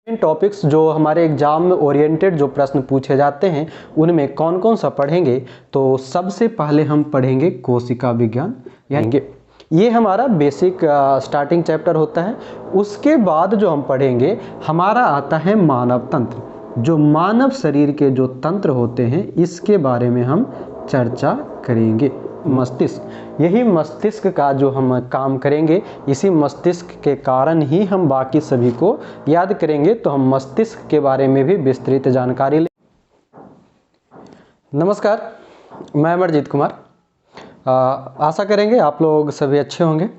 इन topics जो हमारे exam में ओरिएंटेड जो प्रश्न पूछे जाते हैं उनमें कौन कौन सा पढ़ेंगे। तो सबसे पहले हम पढ़ेंगे कोशिका विज्ञान, यानी ये हमारा बेसिक स्टार्टिंग चैप्टर होता है। उसके बाद जो हम पढ़ेंगे हमारा आता है मानव तंत्र। जो मानव शरीर के जो तंत्र होते हैं इसके बारे में हम चर्चा करेंगे। मस्तिष्क, यही मस्तिष्क का जो हम काम करेंगे, इसी मस्तिष्क के कारण ही हम बाकी सभी को याद करेंगे। तो हम मस्तिष्क के बारे में भी विस्तृत जानकारी लें। नमस्कार, मैं अमरजीत कुमार। आशा करेंगे आप लोग सभी अच्छे होंगे।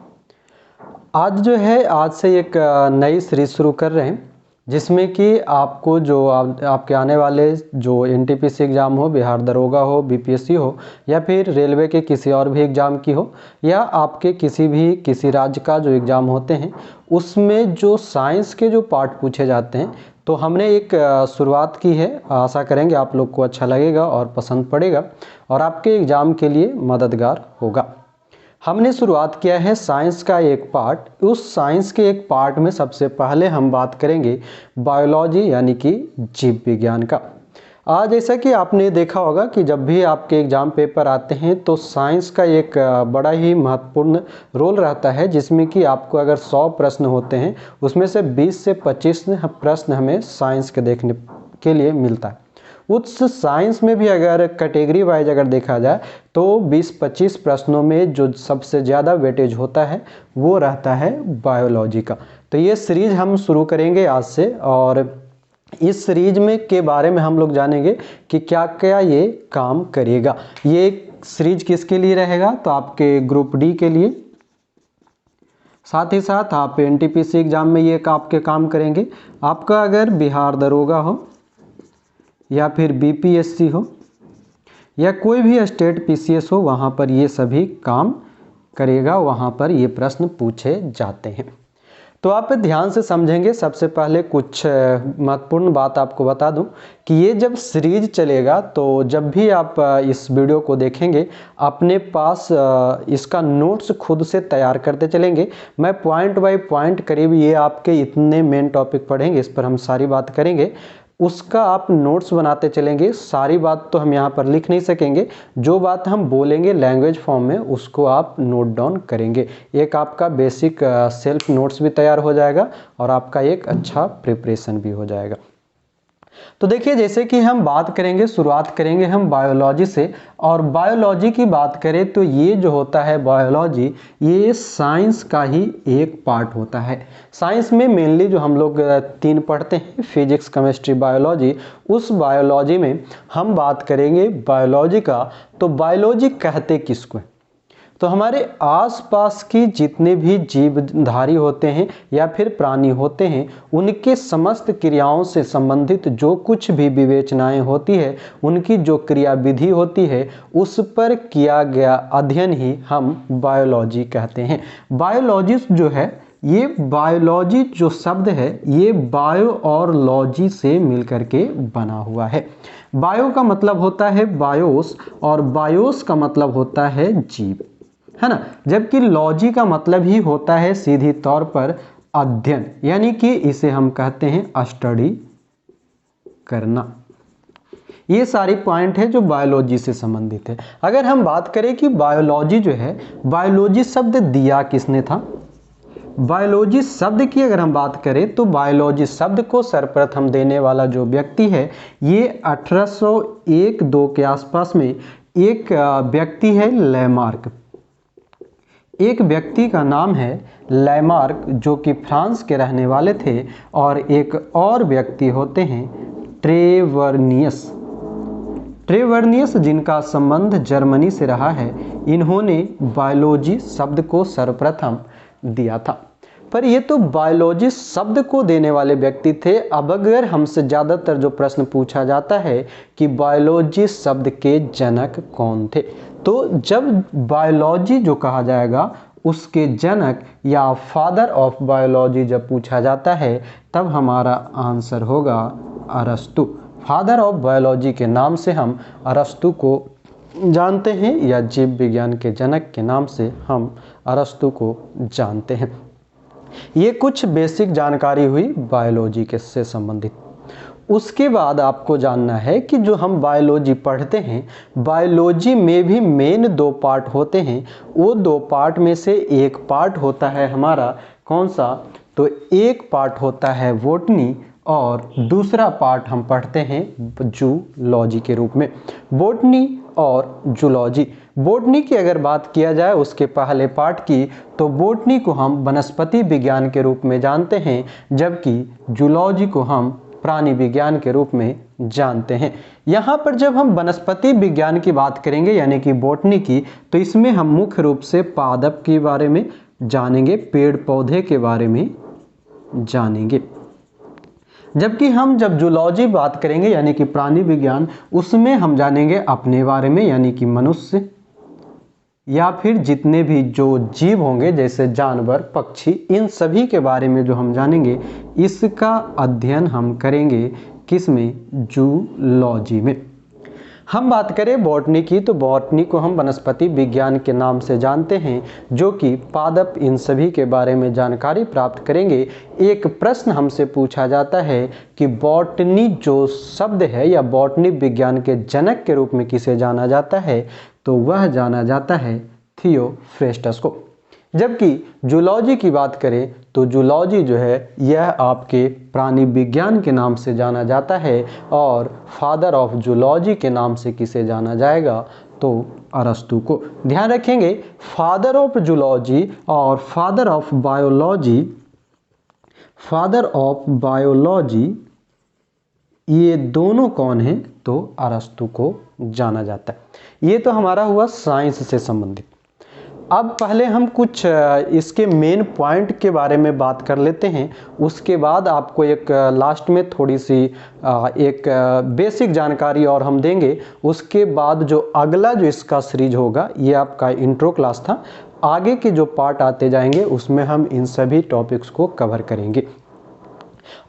आज जो है, आज से एक नई सीरीज शुरू कर रहे हैं जिसमें कि आपको जो आपके आने वाले जो एनटीपीसी एग्ज़ाम हो, बिहार दरोगा हो, बीपीएससी हो, या फिर रेलवे के किसी और भी एग्ज़ाम की हो, या आपके किसी राज्य का जो एग्ज़ाम होते हैं उसमें जो साइंस के जो पार्ट पूछे जाते हैं, तो हमने एक शुरुआत की है। आशा करेंगे आप लोग को अच्छा लगेगा और पसंद पड़ेगा और आपके एग्ज़ाम के लिए मददगार होगा। हमने शुरुआत किया है साइंस का एक पार्ट। उस साइंस के एक पार्ट में सबसे पहले हम बात करेंगे बायोलॉजी, यानी कि जीव विज्ञान का। आज जैसा कि आपने देखा होगा कि जब भी आपके एग्ज़ाम पेपर आते हैं तो साइंस का एक बड़ा ही महत्वपूर्ण रोल रहता है, जिसमें कि आपको अगर 100 प्रश्न होते हैं उसमें से 20 से 25 प्रश्न हमें साइंस के देखने के लिए मिलता है। उस साइंस में भी अगर कैटेगरी वाइज अगर देखा जाए तो 20-25 प्रश्नों में जो सबसे ज़्यादा वेटेज होता है वो रहता है बायोलॉजी का। तो ये सीरीज हम शुरू करेंगे आज से, और इस सीरीज में के बारे में हम लोग जानेंगे कि क्या क्या ये काम करेगा। ये सीरीज किसके लिए रहेगा, तो आपके ग्रुप डी के लिए, साथ ही साथ आप एनटीपीसी एग्ज़ाम में ये आपके काम करेंगे। आपका अगर बिहार दरोगा हो या फिर बीपीएससी हो या कोई भी स्टेट पीसीएस हो, वहाँ पर ये सभी काम करेगा, वहाँ पर ये प्रश्न पूछे जाते हैं। तो आप ध्यान से समझेंगे। सबसे पहले कुछ महत्वपूर्ण बात आपको बता दूं कि ये जब सीरीज चलेगा तो जब भी आप इस वीडियो को देखेंगे अपने पास इसका नोट्स खुद से तैयार करते चलेंगे। मैं पॉइंट बाय पॉइंट करीब ये आपके इतने मेन टॉपिक पढ़ेंगे, इस पर हम सारी बात करेंगे, उसका आप नोट्स बनाते चलेंगे। सारी बात तो हम यहाँ पर लिख नहीं सकेंगे, जो बात हम बोलेंगे लैंग्वेज फॉर्म में उसको आप नोट डाउन करेंगे। एक आपका बेसिक सेल्फ नोट्स भी तैयार हो जाएगा और आपका एक अच्छा प्रिपरेशन भी हो जाएगा। तो देखिए, जैसे कि हम बात करेंगे, शुरुआत करेंगे हम बायोलॉजी से। और बायोलॉजी की बात करें तो ये जो होता है बायोलॉजी, ये साइंस का ही एक पार्ट होता है। साइंस में मेनली जो हम लोग 3 पढ़ते हैं, फिजिक्स, केमिस्ट्री, बायोलॉजी, उस बायोलॉजी में हम बात करेंगे बायोलॉजी का। तो बायोलॉजी कहते किसको है, तो हमारे आसपास की जितने भी जीवधारी होते हैं या फिर प्राणी होते हैं, उनके समस्त क्रियाओं से संबंधित जो कुछ भी विवेचनाएं होती है, उनकी जो क्रियाविधि होती है, उस पर किया गया अध्ययन ही हम बायोलॉजी कहते हैं। बायोलॉजिस्ट जो है, ये बायोलॉजी जो शब्द है ये बायो और लॉजी से मिलकर के बना हुआ है। बायो का मतलब होता है बायोस और बायोस का मतलब होता है जीव, है ना। जबकि लॉजी का मतलब ही होता है सीधी तौर पर अध्ययन, यानी कि इसे हम कहते हैं स्टडी करना। ये सारी पॉइंट है जो बायोलॉजी से संबंधित है। अगर हम बात करें कि बायोलॉजी जो है, बायोलॉजी शब्द दिया किसने था, बायोलॉजी शब्द की अगर हम बात करें तो बायोलॉजी शब्द को सर्वप्रथम देने वाला जो व्यक्ति है, ये 1801-2 के आसपास में एक व्यक्ति है, लैमार्क। एक व्यक्ति का नाम है लैमार्क, जो कि फ्रांस के रहने वाले थे, और एक और व्यक्ति होते हैं ट्रेवर्नियस। ट्रेवर्नियस जिनका संबंध जर्मनी से रहा है, इन्होंने बायोलॉजी शब्द को सर्वप्रथम दिया था। पर ये तो बायोलॉजी शब्द को देने वाले व्यक्ति थे। अब अगर हमसे ज़्यादातर जो प्रश्न पूछा जाता है कि बायोलॉजी शब्द के जनक कौन थे, तो जब बायोलॉजी जो कहा जाएगा उसके जनक या फादर ऑफ बायोलॉजी जब पूछा जाता है, तब हमारा आंसर होगा अरस्तु। फादर ऑफ बायोलॉजी के नाम से हम अरस्तु को जानते हैं, या जीव विज्ञान के जनक के नाम से हम अरस्तु को जानते हैं। ये कुछ बेसिक जानकारी हुई बायोलॉजी के से संबंधित। उसके बाद आपको जानना है कि जो हम बायोलॉजी पढ़ते हैं, बायोलॉजी में भी मेन 2 पार्ट होते हैं। वो 2 पार्ट में से एक पार्ट होता है हमारा कौन सा, तो एक पार्ट होता है बॉटनी और दूसरा पार्ट हम पढ़ते हैं जूलॉजी के रूप में। बॉटनी और जूलॉजी। बॉटनी की अगर बात किया जाए उसके पहले पार्ट की, तो बॉटनी को हम वनस्पति विज्ञान के रूप में जानते हैं, जबकि जूलॉजी को हम प्राणी विज्ञान के रूप में जानते हैं। यहाँ पर जब हम वनस्पति विज्ञान की बात करेंगे यानी कि बॉटनी की, तो इसमें हम मुख्य रूप से पादप के बारे में जानेंगे, पेड़ पौधे के बारे में जानेंगे। जबकि हम जब जूलॉजी बात करेंगे यानी कि प्राणी विज्ञान, उसमें हम जानेंगे अपने बारे में यानी कि मनुष्य या फिर जितने भी जो जीव होंगे जैसे जानवर, पक्षी, इन सभी के बारे में जो हम जानेंगे, इसका अध्ययन हम करेंगे किसमें, जूलॉजी में। हम बात करें बॉटनी की, तो बॉटनी को हम वनस्पति विज्ञान के नाम से जानते हैं, जो कि पादप, इन सभी के बारे में जानकारी प्राप्त करेंगे। एक प्रश्न हमसे पूछा जाता है कि बॉटनी जो शब्द है या बॉटनी विज्ञान के जनक के रूप में किसे जाना जाता है, तो वह जाना जाता है थियोफ्रेस्टस को। जबकि जूलॉजी की बात करें तो जूलॉजी जो है यह आपके प्राणी विज्ञान के नाम से जाना जाता है, और फादर ऑफ जूलॉजी के नाम से किसे जाना जाएगा, तो अरस्तु को। ध्यान रखेंगे, फादर ऑफ जूलॉजी और फादर ऑफ बायोलॉजी ये दोनों कौन हैं, तो अरस्तु को जाना जाता है। ये तो हमारा हुआ साइंस से संबंधित। अब पहले हम कुछ इसके मेन पॉइंट के बारे में बात कर लेते हैं, उसके बाद आपको एक लास्ट में थोड़ी सी एक बेसिक जानकारी और हम देंगे। उसके बाद जो अगला जो इसका सीरीज होगा, ये आपका इंट्रो क्लास था। आगे के जो पार्ट आते जाएंगे उसमें हम इन सभी टॉपिक्स को कवर करेंगे।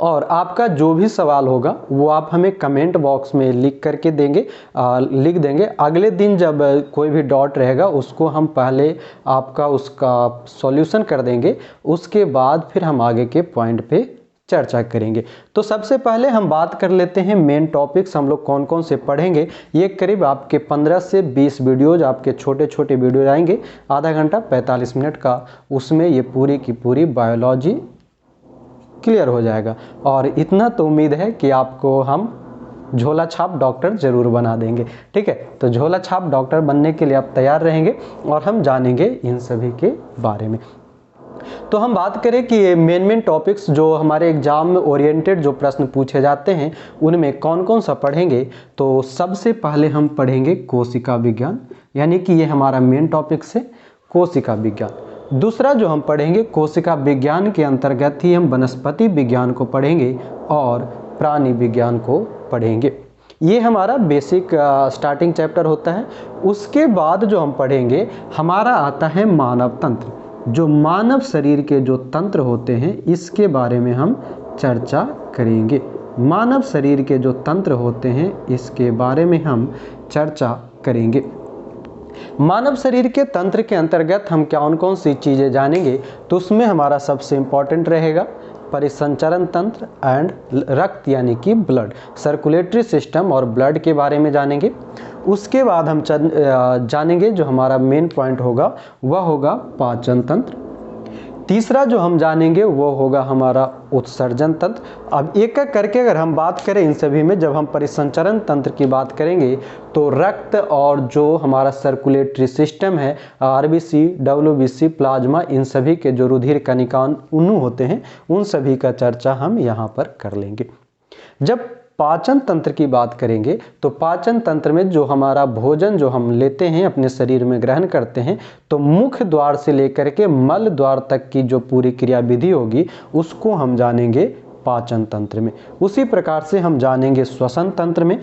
और आपका जो भी सवाल होगा वो आप हमें कमेंट बॉक्स में लिख करके लिख देंगे। अगले दिन जब कोई भी डॉट रहेगा उसको हम पहले आपका उसका सॉल्यूशन कर देंगे, उसके बाद फिर हम आगे के पॉइंट पे चर्चा करेंगे। तो सबसे पहले हम बात कर लेते हैं मेन टॉपिक्स हम लोग कौन कौन से पढ़ेंगे। ये करीब आपके 15 से 20 वीडियोज आपके छोटे छोटे वीडियो आएंगे, आधा घंटा 45 मिनट का। उसमें ये पूरी की पूरी बायोलॉजी क्लियर हो जाएगा। और इतना तो उम्मीद है कि आपको हम झोला छाप डॉक्टर जरूर बना देंगे। ठीक है, तो झोला छाप डॉक्टर बनने के लिए आप तैयार रहेंगे और हम जानेंगे इन सभी के बारे में। तो हम बात करें कि मेन टॉपिक्स जो हमारे एग्जाम में ओरिएंटेड जो प्रश्न पूछे जाते हैं उनमें कौन कौन सा पढ़ेंगे, तो सबसे पहले हम पढ़ेंगे कोशिका विज्ञान, यानी कि ये हमारा मेन टॉपिक है कोशिका विज्ञान। दूसरा जो हम पढ़ेंगे कोशिका विज्ञान के अंतर्गत ही हम वनस्पति विज्ञान को पढ़ेंगे और प्राणी विज्ञान को पढ़ेंगे। ये हमारा बेसिक स्टार्टिंग चैप्टर होता है। उसके बाद जो हम पढ़ेंगे हमारा आता है मानव तंत्र। जो मानव शरीर के जो तंत्र होते हैं इसके बारे में हम चर्चा करेंगे। मानव शरीर के जो तंत्र होते हैं इसके बारे में हम चर्चा करेंगे। मानव शरीर के तंत्र के अंतर्गत हम कौन कौन सी चीज़ें जानेंगे, तो उसमें हमारा सबसे इम्पॉर्टेंट रहेगा परिसंचरण तंत्र एंड रक्त यानी कि ब्लड, सर्कुलेटरी सिस्टम और ब्लड के बारे में जानेंगे। उसके बाद हम जानेंगे जो हमारा मेन पॉइंट होगा वह होगा पाचन तंत्र। तीसरा जो हम जानेंगे वो होगा हमारा उत्सर्जन तंत्र। अब एक एक करके अगर हम बात करें इन सभी में, जब हम परिसंचरण तंत्र की बात करेंगे तो रक्त और जो हमारा सर्कुलेटरी सिस्टम है आरबीसी, डब्ल्यूबीसी, प्लाज्मा, इन सभी के जो रुधिर कणिका अणु होते हैं उन सभी का चर्चा हम यहाँ पर कर लेंगे। जब पाचन तंत्र की बात करेंगे तो पाचन तंत्र में जो हमारा भोजन जो हम लेते हैं अपने शरीर में ग्रहण करते हैं, तो मुख्य द्वार से लेकर के मल द्वार तक की जो पूरी क्रियाविधि होगी उसको हम जानेंगे पाचन तंत्र में। उसी प्रकार से हम जानेंगे श्वसन तंत्र में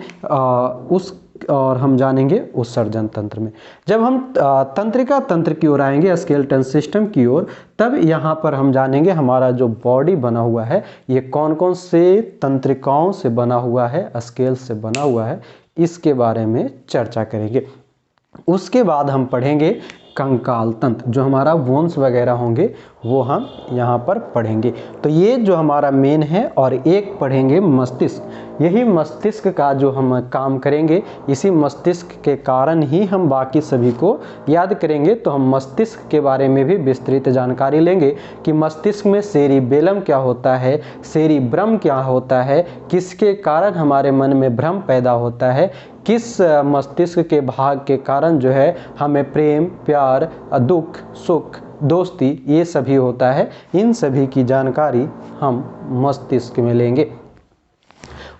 और हम जानेंगे उत्सर्जन तंत्र में। जब हम तंत्रिका तंत्र की ओर आएंगे, स्केलेटन सिस्टम की ओर, तब यहाँ पर हम जानेंगे हमारा जो बॉडी बना हुआ है ये कौन कौन से तंत्रिकाओं से बना हुआ है, स्केल से बना हुआ है, इसके बारे में चर्चा करेंगे। उसके बाद हम पढ़ेंगे कंकाल तंत्र, जो हमारा बोन्स वगैरह होंगे वो हम यहाँ पर पढ़ेंगे। तो ये जो हमारा मेन है, और एक पढ़ेंगे मस्तिष्क। यही मस्तिष्क का जो हम काम करेंगे, इसी मस्तिष्क के कारण ही हम बाकी सभी को याद करेंगे। तो हम मस्तिष्क के बारे में भी विस्तृत जानकारी लेंगे कि मस्तिष्क में सेरिबेलम क्या होता है, सेरिब्रम क्या होता है, किसके कारण हमारे मन में भ्रम पैदा होता है, किस मस्तिष्क के भाग के कारण जो है हमें प्रेम, प्यार, दुख, सुख, दोस्ती ये सभी होता है। इन सभी की जानकारी हम मस्तिष्क में लेंगे।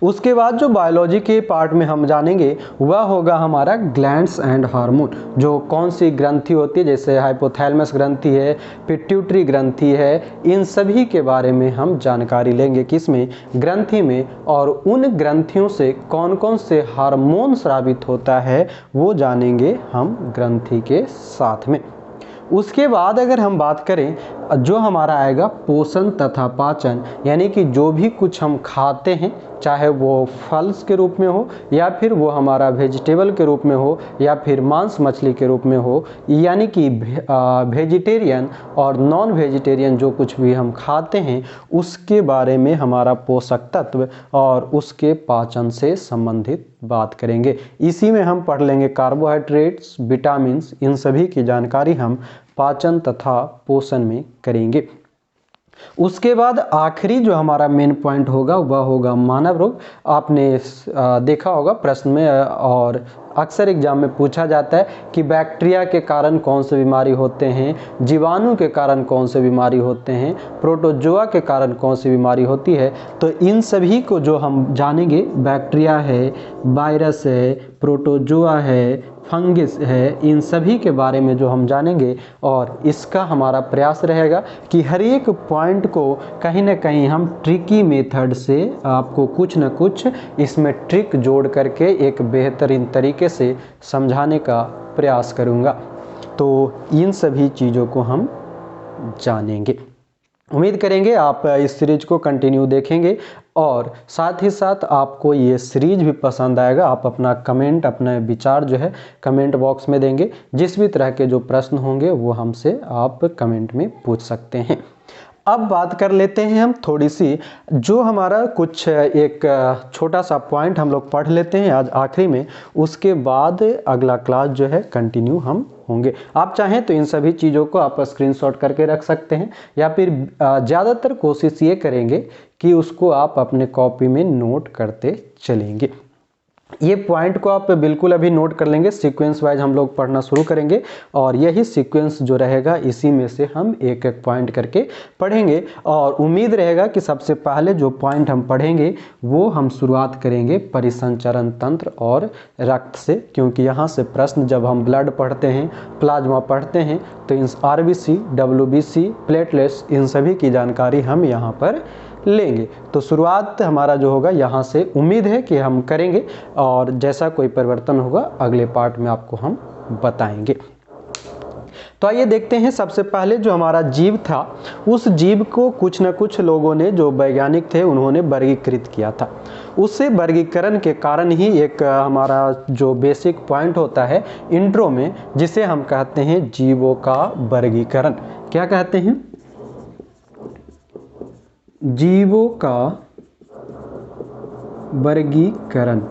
उसके बाद जो बायोलॉजी के पार्ट में हम जानेंगे वह होगा हमारा ग्लैंड्स एंड हार्मोन, जो कौन सी ग्रंथि होती है, जैसे हाइपोथैलेमस ग्रंथि है, पिट्यूटरी ग्रंथि है, इन सभी के बारे में हम जानकारी लेंगे किसमें, ग्रंथि में। और उन ग्रंथियों से कौन कौन से हार्मोन स्रावित होता है वो जानेंगे हम ग्रंथि के साथ में। उसके बाद अगर हम बात करें, जो हमारा आएगा पोषण तथा पाचन, यानी कि जो भी कुछ हम खाते हैं, चाहे वो फल्स के रूप में हो या फिर वो हमारा वेजिटेबल के रूप में हो या फिर मांस मछली के रूप में हो, यानी कि वेजिटेरियन और नॉन वेजिटेरियन जो कुछ भी हम खाते हैं उसके बारे में हमारा पोषक तत्व और उसके पाचन से संबंधित बात करेंगे। इसी में हम पढ़ लेंगे कार्बोहाइड्रेट्स, विटामिन्स, इन सभी की जानकारी हम पाचन तथा पोषण में करेंगे। उसके बाद आखिरी जो हमारा मेन पॉइंट होगा वह होगा मानव रोग। आपने देखा होगा प्रश्न में और अक्सर एग्जाम में पूछा जाता है कि बैक्टीरिया के कारण कौन से बीमारी होते हैं, जीवाणु के कारण कौन से बीमारी होते हैं, प्रोटोजोआ के कारण कौन सी बीमारी होती है। तो इन सभी को जो हम जानेंगे, बैक्टीरिया है, वायरस है, प्रोटोजोआ है, फंगिस है, इन सभी के बारे में जो हम जानेंगे। और इसका हमारा प्रयास रहेगा कि हर एक पॉइंट को कहीं ना कहीं हम ट्रिकी मेथड से आपको कुछ न कुछ इसमें ट्रिक जोड़ करके एक बेहतरीन तरीके से समझाने का प्रयास करूँगा। तो इन सभी चीज़ों को हम जानेंगे। उम्मीद करेंगे आप इस सीरीज को कंटिन्यू देखेंगे और साथ ही साथ आपको ये सीरीज भी पसंद आएगा। आप अपना कमेंट, अपने विचार जो है कमेंट बॉक्स में देंगे। जिस भी तरह के जो प्रश्न होंगे वो हमसे आप कमेंट में पूछ सकते हैं। अब बात कर लेते हैं हम थोड़ी सी, जो हमारा कुछ एक छोटा सा पॉइंट हम लोग पढ़ लेते हैं आज आखिरी में। उसके बाद अगला क्लास जो है कंटिन्यू हम होंगे। आप चाहें तो इन सभी चीज़ों को आप स्क्रीनशॉट करके रख सकते हैं या फिर ज़्यादातर कोशिश ये करेंगे कि उसको आप अपने कॉपी में नोट करते चलेंगे। ये पॉइंट को आप बिल्कुल अभी नोट कर लेंगे। सीक्वेंस वाइज हम लोग पढ़ना शुरू करेंगे और यही सीक्वेंस जो रहेगा इसी में से हम एक एक पॉइंट करके पढ़ेंगे। और उम्मीद रहेगा कि सबसे पहले जो पॉइंट हम पढ़ेंगे वो हम शुरुआत करेंगे परिसंचरण तंत्र और रक्त से, क्योंकि यहाँ से प्रश्न जब हम ब्लड पढ़ते हैं, प्लाज्मा पढ़ते हैं, तो इन RBC, WBC, प्लेटलेट्स, इन सभी की जानकारी हम यहाँ पर लेंगे। तो शुरुआत हमारा जो होगा यहाँ से उम्मीद है कि हम करेंगे और जैसा कोई परिवर्तन होगा अगले पार्ट में आपको हम बताएंगे। तो आइए देखते हैं। सबसे पहले जो हमारा जीव था, उस जीव को कुछ न कुछ लोगों ने, जो वैज्ञानिक थे, उन्होंने वर्गीकृत किया था। उससे वर्गीकरण के कारण ही एक हमारा जो बेसिक पॉइंट होता है इंट्रो में, जिसे हम कहते हैं जीवों का वर्गीकरण। क्या कहते हैं? जीवों का वर्गीकरण,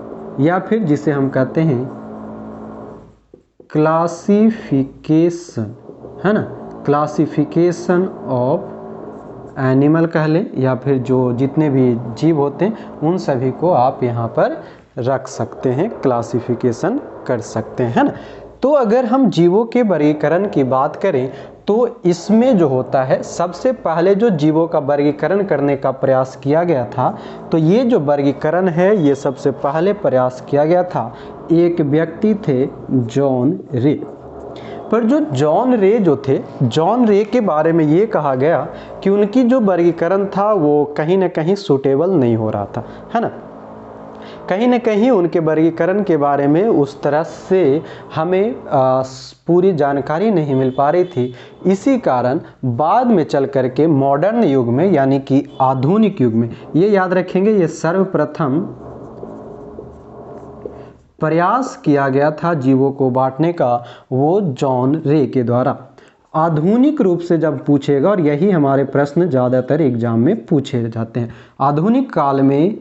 या फिर जिसे हम कहते हैं क्लासिफिकेशन, है ना। क्लासिफिकेशन ऑफ एनिमल कह लें, या फिर जो जितने भी जीव होते हैं उन सभी को आप यहाँ पर रख सकते हैं, क्लासिफिकेशन कर सकते हैं, है ना। तो अगर हम जीवों के वर्गीकरण की बात करें तो इसमें जो होता है, सबसे पहले जो जीवों का वर्गीकरण करने का प्रयास किया गया था, तो ये जो वर्गीकरण है ये सबसे पहले प्रयास किया गया था, एक व्यक्ति थे जॉन रे। पर जो जॉन रे जो थे, जॉन रे के बारे में ये कहा गया कि उनकी जो वर्गीकरण था वो कहीं ना कहीं सूटेबल नहीं हो रहा था, है ना। कहीं न कहीं उनके वर्गीकरण के बारे में उस तरह से हमें पूरी जानकारी नहीं मिल पा रही थी। इसी कारण बाद में चल करके मॉडर्न युग में, यानी कि आधुनिक युग में, ये याद रखेंगे, ये सर्वप्रथम प्रयास किया गया था जीवों को बांटने का, वो जॉन रे के द्वारा। आधुनिक रूप से जब पूछेगा, और यही हमारे प्रश्न ज़्यादातर एग्जाम में पूछे जाते हैं, आधुनिक काल में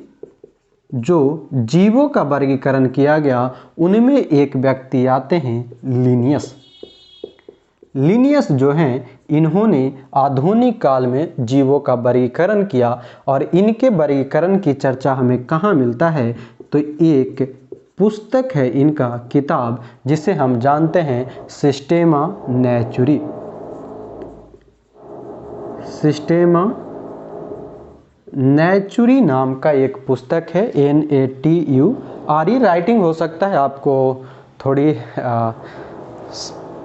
जो जीवों का वर्गीकरण किया गया उनमें एक व्यक्ति आते हैं लिनियस। लिनियस जो हैं, इन्होंने आधुनिक काल में जीवों का वर्गीकरण किया, और इनके वर्गीकरण की चर्चा हमें कहाँ मिलता है, तो एक पुस्तक है इनका, किताब, जिसे हम जानते हैं सिस्टेमा नेचुरी। सिस्टेमा नेचुरी नाम का एक पुस्तक है, NATURE। राइटिंग हो सकता है आपको थोड़ी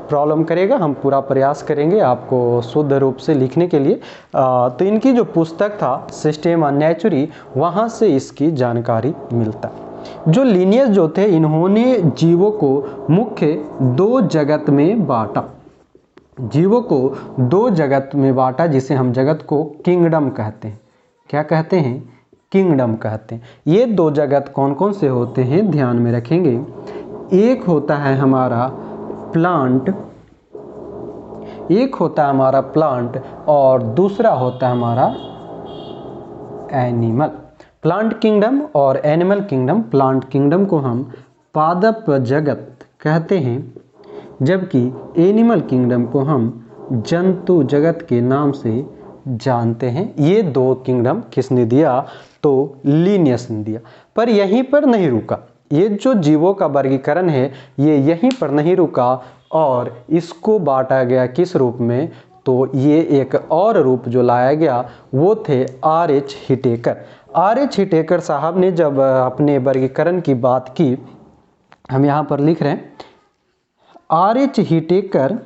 प्रॉब्लम करेगा, हम पूरा प्रयास करेंगे आपको शुद्ध रूप से लिखने के लिए। तो इनकी जो पुस्तक था सिस्टेमा नेचुरी, वहाँ से इसकी जानकारी मिलता है। जो लिनियस जो थे, इन्होंने जीवों को मुख्य दो जगत में बांटा। जीवों को दो जगत में बांटा, जिसे हम जगत को किंगडम कहते हैं। क्या कहते हैं? किंगडम कहते हैं। ये दो जगत कौन कौन से होते हैं, ध्यान में रखेंगे। एक होता है हमारा प्लांट, एक होता है हमारा प्लांट, और दूसरा होता है हमारा एनिमल। प्लांट किंगडम और एनिमल किंगडम। प्लांट किंगडम को हम पादप जगत कहते हैं, जबकि एनिमल किंगडम को हम जंतु जगत के नाम से जानते हैं। ये दो किंगडम किसने दिया? तो लिनियस ने दिया। पर यहीं पर नहीं रुका, ये जो जीवों का वर्गीकरण है ये यहीं पर नहीं रुका, और इसको बांटा गया किस रूप में? तो ये एक और रूप जो लाया गया वो थे R.H. हिटेकर। R.H. हिटेकर साहब ने जब अपने वर्गीकरण की बात की, हम यहाँ पर लिख रहे हैं R.H. हिटेकर।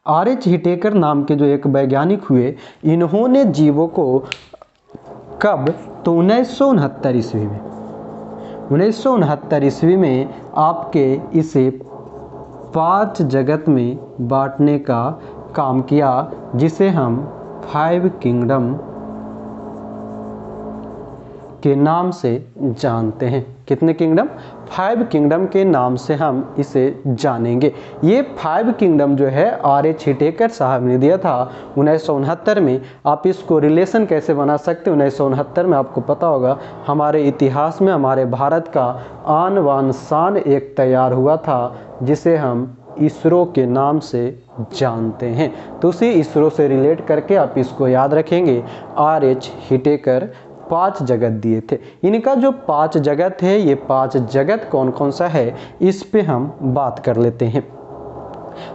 R.H. हिटेकर नाम के जो एक वैज्ञानिक हुए, इन्होंने जीवों को कब? तो 1969 ईस्वी में। 1969 ईस्वी में आपके इसे 5 जगत में बांटने का काम किया, जिसे हम 5 किंगडम के नाम से जानते हैं। कितने किंगडम? 5 किंगडम के नाम से हम इसे जानेंगे। ये 5 किंगडम जो है R.H. हिटेकर साहब ने दिया था 1969 में। आप इसको रिलेशन कैसे बना सकते हैं? 1969 में आपको पता होगा हमारे इतिहास में हमारे भारत का आन बान शान एक तैयार हुआ था, जिसे हम इसरो के नाम से जानते हैं। तो उसी इसरो से रिलेट करके आप इसको याद रखेंगे। R.H. हिटेकर 5 जगत दिए थे। इनका जो 5 जगत है, ये 5 जगत कौन कौन सा है, इस पे हम बात कर लेते हैं।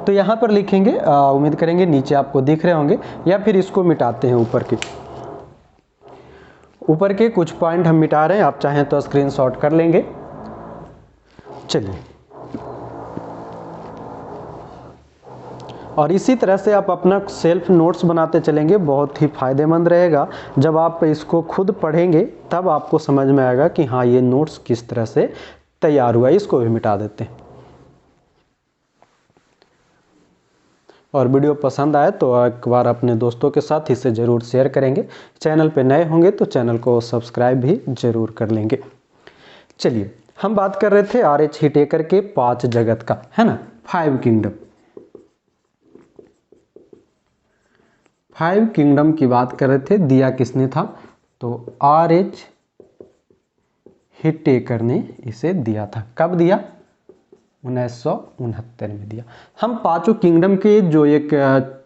तो यहाँ पर लिखेंगे, उम्मीद करेंगे नीचे आपको दिख रहे होंगे, या फिर इसको मिटाते हैं। ऊपर के कुछ पॉइंट हम मिटा रहे हैं, आप चाहें तो स्क्रीनशॉट कर लेंगे। चलिए, और इसी तरह से आप अपना सेल्फ नोट्स बनाते चलेंगे, बहुत ही फायदेमंद रहेगा। जब आप इसको खुद पढ़ेंगे तब आपको समझ में आएगा कि हाँ ये नोट्स किस तरह से तैयार हुआ। इसको भी मिटा देते हैं। और वीडियो पसंद आए तो एक बार अपने दोस्तों के साथ इसे ज़रूर शेयर करेंगे। चैनल पे नए होंगे तो चैनल को सब्सक्राइब भी ज़रूर कर लेंगे। चलिए, हम बात कर रहे थे R.H. हिटेकर के 5 जगत का, है ना, 5 किंगडम। 5 किंगडम की बात कर रहे थे। दिया किसने था? तो R.H. हिटेकर ने इसे दिया था। कब दिया? 1969 में दिया। हम 5 किंगडम के जो एक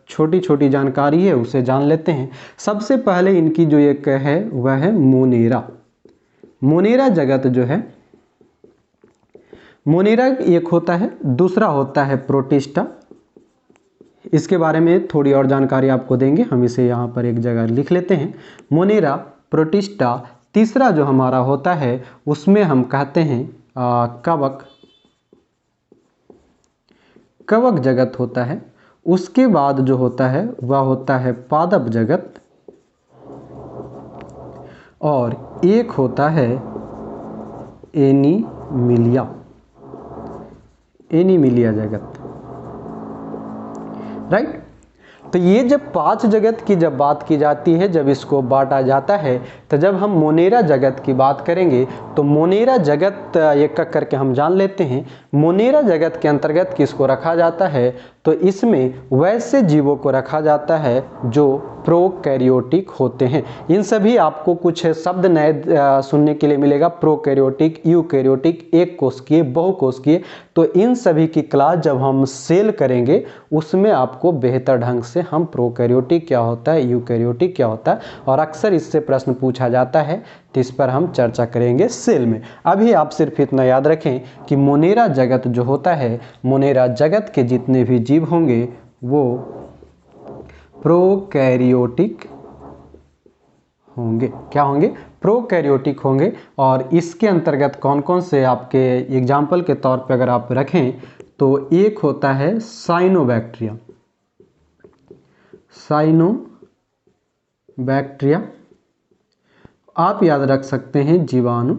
छोटी छोटी जानकारी है उसे जान लेते हैं। सबसे पहले इनकी जो एक है वह है मोनेरा। मोनेरा जगत जो है, मोनेरा एक होता है, दूसरा होता है प्रोटिस्टा। इसके बारे में थोड़ी और जानकारी आपको देंगे, हम इसे यहाँ पर एक जगह लिख लेते हैं। Monera, protista. तीसरा जो हमारा होता है उसमें हम कहते हैं कवक। कवक जगत होता है। उसके बाद जो होता है वह होता है पादप जगत, और एक होता है एनीमिलिया। एनीमिलिया जगत, राइट। तो ये जब 5 जगत की जब बात की जाती है, जब इसको बांटा जाता है, तो जब हम मोनेरा जगत की बात करेंगे तो मोनेरा जगत एक एक करके हम जान लेते हैं। मोनेरा जगत के अंतर्गत किसको रखा जाता है, तो इसमें वैसे जीवों को रखा जाता है जो प्रोकैरियोटिक होते हैं। इन सभी आपको कुछ शब्द नए सुनने के लिए मिलेगा, प्रोकैरियोटिक, यूकैरियोटिक, एक कोशिकीय, बहुकोशिकीय। तो इन सभी की क्लास जब हम सेल करेंगे उसमें आपको बेहतर ढंग से हम प्रोकैरियोटिक क्या होता है, यूकैरियोटिक क्या होता है, और अक्सर इससे प्रश्न पूछा जाता है, तो इस पर हम चर्चा करेंगे सेल में। अभी आप सिर्फ इतना याद रखें कि मोनेरा जगत जो होता है, मोनेरा जगत के जितने भी जीव होंगे वो प्रोकैरियोटिक होंगे। क्या होंगे? प्रोकैरियोटिक होंगे। और इसके अंतर्गत कौन कौन से आपके एग्जाम्पल के तौर पे अगर आप रखें तो एक होता है साइनोबैक्टीरिया, साइनोबैक्टीरिया। आप याद रख सकते हैं जीवाणु।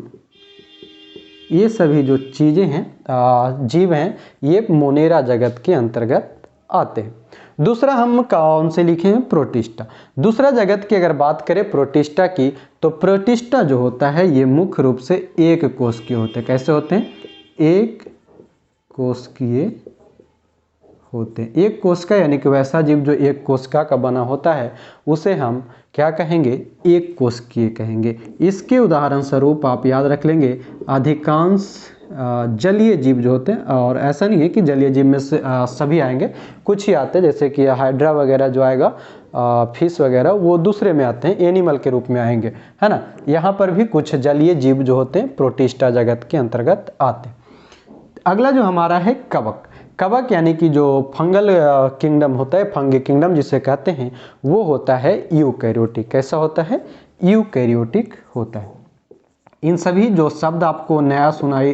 ये सभी जो चीज़ें हैं, जीव हैं, ये मोनेरा जगत के अंतर्गत आते हैं। दूसरा हम कौन से लिखे हैं? प्रोटिस्टा। दूसरा जगत की अगर बात करें प्रोटिस्टा की, तो प्रोटिस्टा जो होता है ये मुख्य रूप से एक कोशिकीय होते हैं। कैसे होते हैं? एक कोशिकीय होते हैं। एक कोशिका यानी कि वैसा जीव जो एक कोशिका का बना होता है उसे हम क्या कहेंगे? एक कोशिकीय कहेंगे। इसके उदाहरण स्वरूप आप याद रख लेंगे, अधिकांश जलीय जीव जो होते हैं, और ऐसा नहीं है कि जलीय जीव में से सभी आएंगे, कुछ ही आते हैं, जैसे कि हाइड्रा वगैरह जो आएगा, फिश वगैरह, वो दूसरे में आते हैं, एनिमल के रूप में आएंगे, है ना। यहाँ पर भी कुछ जलीय जीव जो होते हैं प्रोटिस्टा जगत के अंतर्गत आते हैं। अगला जो हमारा है कवक। कवक यानी कि जो फंगल किंगडम होता है, फंगी किंगडम जिसे कहते हैं, वो होता है यूकैरियोटिक। कैसा होता है? यूकैरियोटिक होता है। इन सभी जो शब्द आपको नया सुनाई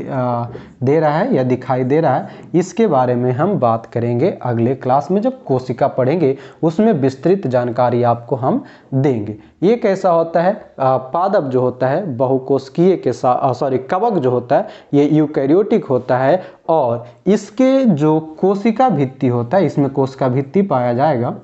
दे रहा है या दिखाई दे रहा है, इसके बारे में हम बात करेंगे अगले क्लास में, जब कोशिका पढ़ेंगे उसमें विस्तृत जानकारी आपको हम देंगे। ये कैसा होता है? पादप जो होता है बहुकोशिकीय के साथ, कवक जो होता है ये यूकैरियोटिक होता है, और इसके जो कोशिका भित्ति होता है, इसमें कोशिका भित्ति पाया जाएगा।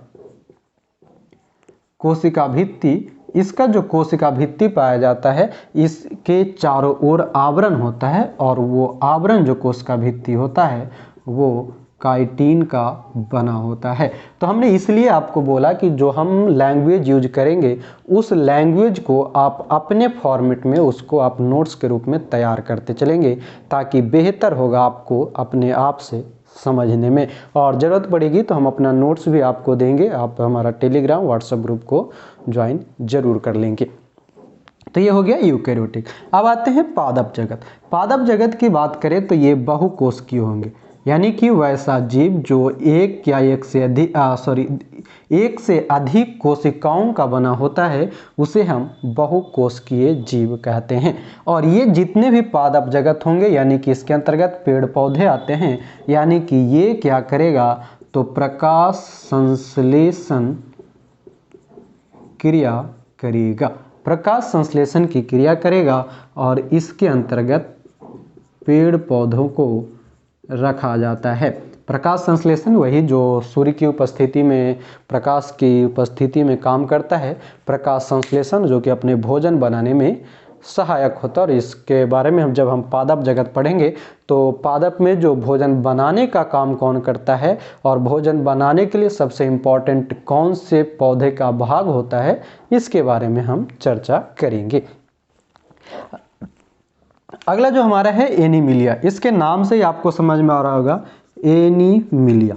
कोशिका भित्ति, इसका जो कोशिका भित्ति पाया जाता है, इसके चारों ओर आवरण होता है, और वो आवरण जो कोशिका भित्ति होता है वो काइटिन का बना होता है। तो हमने इसलिए आपको बोला कि जो हम लैंग्वेज यूज करेंगे उस लैंग्वेज को आप अपने फॉर्मेट में उसको आप नोट्स के रूप में तैयार करते चलेंगे, ताकि बेहतर होगा आपको अपने आप से समझने में। और ज़रूरत पड़ेगी तो हम अपना नोट्स भी आपको देंगे, आप हमारा टेलीग्राम व्हाट्सएप ग्रुप को ज्वाइन जरूर कर लेंगे। तो ये हो गया यूकैरियोटिक। अब आते हैं पादप जगत। पादप जगत की बात करें तो ये बहुकोशिकीय होंगे, यानी कि वैसा जीव जो एक या एक से अधिक कोशिकाओं का बना होता है उसे हम बहुकोशिकीय जीव कहते हैं। और ये जितने भी पादप जगत होंगे, यानी कि इसके अंतर्गत पेड़ पौधे आते हैं, यानी कि ये क्या करेगा? तो प्रकाश संश्लेषण क्रिया करेगा, प्रकाश संश्लेषण की क्रिया करेगा, और इसके अंतर्गत पेड़ पौधों को रखा जाता है। प्रकाश संश्लेषण वही जो सूर्य की उपस्थिति में, प्रकाश की उपस्थिति में काम करता है। प्रकाश संश्लेषण जो कि अपने भोजन बनाने में सहायक होता है। और इसके बारे में जब हम पादप जगत पढ़ेंगे तो पादप में जो भोजन बनाने का काम कौन करता है, और भोजन बनाने के लिए सबसे इम्पॉर्टेंट कौन से पौधे का भाग होता है, इसके बारे में हम चर्चा करेंगे। अगला जो हमारा है एनीमिलिया। इसके नाम से ही आपको समझ में आ रहा होगा, एनीमिलिया,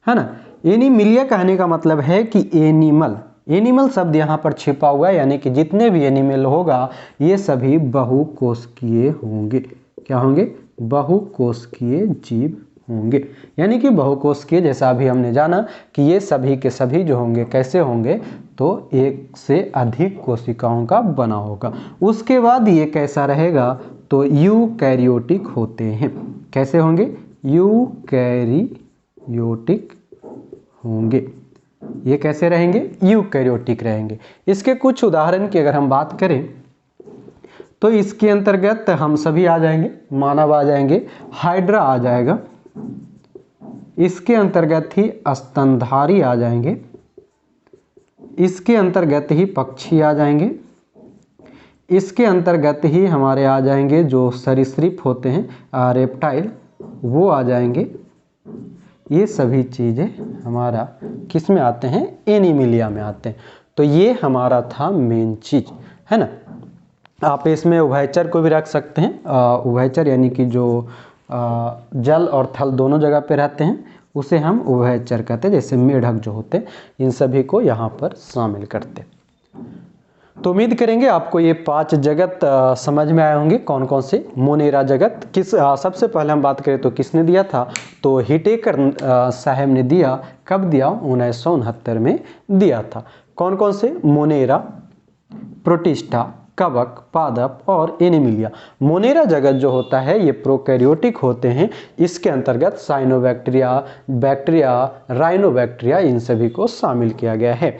है ना। एनीमिलिया कहने का मतलब है कि एनिमल, एनिमल शब्द यहाँ पर छिपा हुआ है, यानी कि जितने भी एनिमल होगा ये सभी बहुकोशिकीय होंगे। क्या होंगे? बहुकोशिकीय जीव होंगे। यानी कि बहुकोशिकीय, जैसा अभी हमने जाना कि ये सभी के सभी जो होंगे कैसे होंगे, तो एक से अधिक कोशिकाओं का बना होगा। उसके बाद ये कैसा रहेगा? तो यूकैरियोटिक होते हैं। कैसे होंगे? यूकैरियोटिक होंगे। ये कैसे रहेंगे? यूकैरियोटिक रहेंगे। इसके कुछ उदाहरण की अगर हम बात करें तो इसके अंतर्गत हम सभी आ जाएंगे, मानव आ जाएंगे, हाइड्रा आ जाएगा, इसके अंतर्गत ही स्तनधारी आ जाएंगे, इसके अंतर्गत ही पक्षी आ जाएंगे, इसके अंतर्गत ही हमारे आ जाएंगे जो सरीसृप होते हैं रेप्टाइल, वो आ जाएंगे। ये सभी चीज़ें हमारा किस में आते हैं, एनिमिलिया में आते हैं। तो ये हमारा था मेन चीज़, है ना। आप इसमें उभयचर को भी रख सकते हैं, उभयचर यानी कि जो जल और थल दोनों जगह पे रहते हैं उसे हम उभयचर कहते हैं। जैसे मेढक जो होते हैं इन सभी को यहाँ पर शामिल करते हैं। तो उम्मीद करेंगे आपको ये 5 जगत समझ में आए होंगे। कौन कौन से, मोनेरा जगत किस सबसे पहले हम बात करें तो किसने दिया था, तो हिटेकर साहब ने दिया। कब दिया, 1969 में दिया था। कौन कौन से, मोनेरा, प्रोटिस्टा, कवक, पादप और एनिमिलिया। मोनेरा जगत जो होता है ये प्रोकैरियोटिक होते हैं। इसके अंतर्गत साइनोबैक्टीरिया, बैक्टीरिया, राइनोबैक्टीरिया इन सभी को शामिल किया गया है।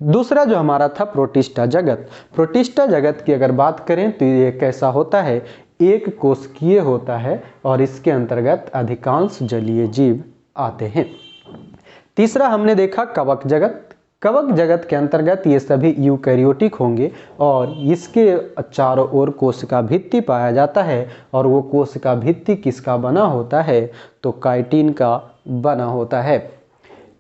दूसरा जो हमारा था प्रोटिस्टा जगत। प्रोटिस्टा जगत की अगर बात करें तो ये कैसा होता है, एक कोशिकीय होता है और इसके अंतर्गत अधिकांश जलीय जीव आते हैं। तीसरा हमने देखा कवक जगत। कवक जगत के अंतर्गत ये सभी यूकैरियोटिक होंगे और इसके चारों ओर कोशिका भित्ति पाया जाता है। और वो कोशिका भित्ति किसका बना होता है, तो काइटिन का बना होता है।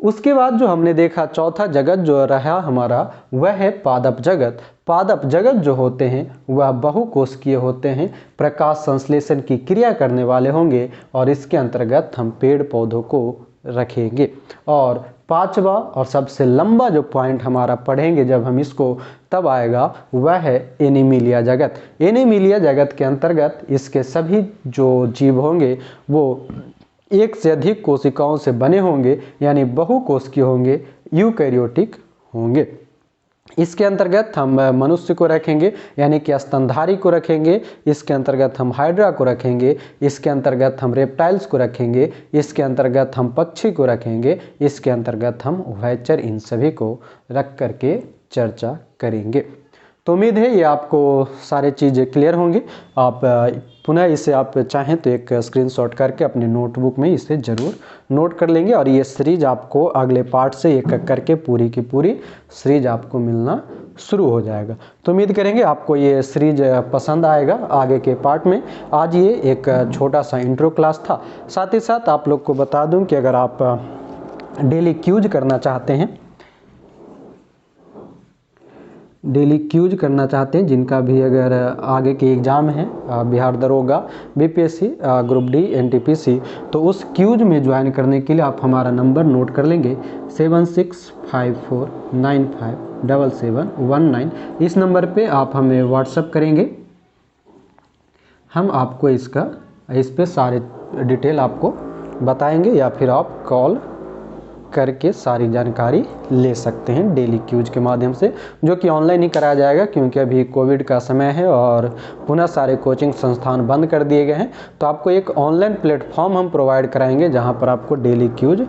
उसके बाद जो हमने देखा चौथा जगत जो रहा हमारा वह है पादप जगत। पादप जगत जो होते हैं वह बहुकोशिकीय होते हैं, प्रकाश संश्लेषण की क्रिया करने वाले होंगे और इसके अंतर्गत हम पेड़ पौधों को रखेंगे। और पांचवा और सबसे लंबा जो पॉइंट हमारा पढ़ेंगे जब हम इसको तब आएगा वह है एनिमिलिया जगत। एनिमिलिया जगत के अंतर्गत इसके सभी जो जीव होंगे वो एक से अधिक कोशिकाओं से बने होंगे, यानी बहुकोशिकीय होंगे, यूकैरियोटिक होंगे। इसके अंतर्गत हम मनुष्य को रखेंगे यानी कि स्तनधारी को रखेंगे, इसके अंतर्गत हम हाइड्रा को रखेंगे, इसके अंतर्गत हम रेप्टाइल्स को रखेंगे, इसके अंतर्गत हम पक्षी को रखेंगे, इसके अंतर्गत हम उभयचर, इन सभी को रख करके चर्चा करेंगे। तो उम्मीद है ये आपको सारे चीज़ें क्लियर होंगे। आप पुनः इसे आप चाहें तो एक स्क्रीनशॉट करके अपने नोटबुक में इसे ज़रूर नोट कर लेंगे और ये सीरीज आपको अगले पार्ट से एक एक करके पूरी की पूरी सीरीज आपको मिलना शुरू हो जाएगा। तो उम्मीद करेंगे आपको ये सीरीज पसंद आएगा आगे के पार्ट में। आज ये एक छोटा सा इंट्रो क्लास था। साथ ही साथ आप लोग को बता दूं कि अगर आप डेली क्यूज करना चाहते हैं, जिनका भी अगर आगे के एग्ज़ाम है बिहार दरोगा, बीपीएससी, ग्रुप डी, एनटीपीसी, तो उस क्यूज में ज्वाइन करने के लिए आप हमारा नंबर नोट कर लेंगे 7654957719। इस नंबर पे आप हमें व्हाट्सएप करेंगे, हम आपको इस पे सारे डिटेल आपको बताएंगे या फिर आप कॉल करके सारी जानकारी ले सकते हैं डेली क्यूज के माध्यम से, जो कि ऑनलाइन ही कराया जाएगा क्योंकि अभी कोविड का समय है और पुनः सारे कोचिंग संस्थान बंद कर दिए गए हैं। तो आपको एक ऑनलाइन प्लेटफॉर्म हम प्रोवाइड कराएंगे जहां पर आपको डेली क्यूज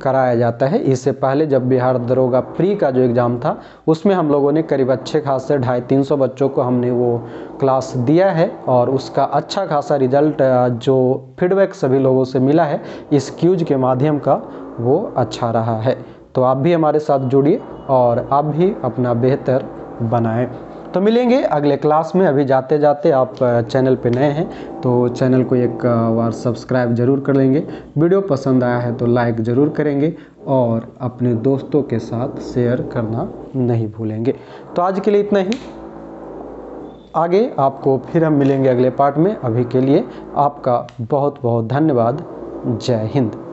कराया जाता है। इससे पहले जब बिहार दरोगा प्री का जो एग्ज़ाम था उसमें हम लोगों ने करीब अच्छे खासे 250-300 बच्चों को हमने वो क्लास दिया है और उसका अच्छा खासा रिजल्ट जो फीडबैक सभी लोगों से मिला है इस क्यूज के माध्यम का वो अच्छा रहा है। तो आप भी हमारे साथ जुड़िए और आप भी अपना बेहतर बनाएं। तो मिलेंगे अगले क्लास में। अभी जाते जाते आप चैनल पे नए हैं तो चैनल को एक बार सब्सक्राइब ज़रूर कर लेंगे, वीडियो पसंद आया है तो लाइक ज़रूर करेंगे और अपने दोस्तों के साथ शेयर करना नहीं भूलेंगे। तो आज के लिए इतना ही, आगे आपको फिर हम मिलेंगे अगले पार्ट में। अभी के लिए आपका बहुत बहुत धन्यवाद। जय हिंद।